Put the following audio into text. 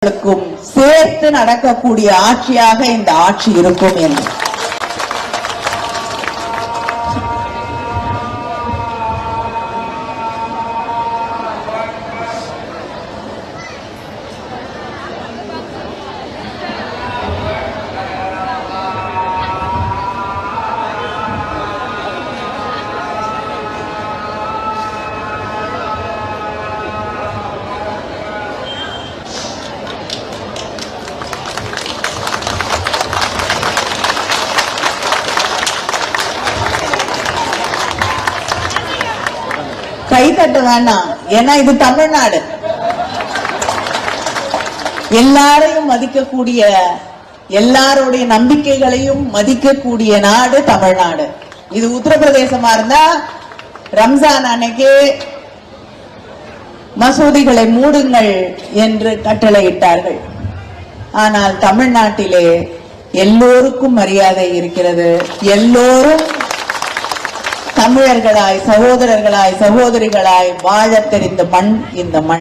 சேர்த்து நடக்கக்கூடிய ஆட்சியாக இந்த ஆட்சி இருக்கும் என்று கைத்தட்ட வேண்டாம். ஏன்னா இது தமிழ்நாடு, எல்லாரையும் மதிக்கக்கூடிய, எல்லாருடைய நம்பிக்கைகளையும் மதிக்கக்கூடிய நாடு தமிழ்நாடு. இது உத்தரப்பிரதேசமா இருந்தா ரம்ஜான் அன்னைக்கு மசூதிகளை மூடுங்கள் என்று கட்டளையிட்டார்கள். ஆனால் தமிழ்நாட்டிலே எல்லோருக்கும் மரியாதை இருக்கிறது. எல்லோரும் தமிழர்களாய், சகோதரர்களாய், சகோதரிகளாய் வாழத் தெரிந்த மண் இந்த மண்.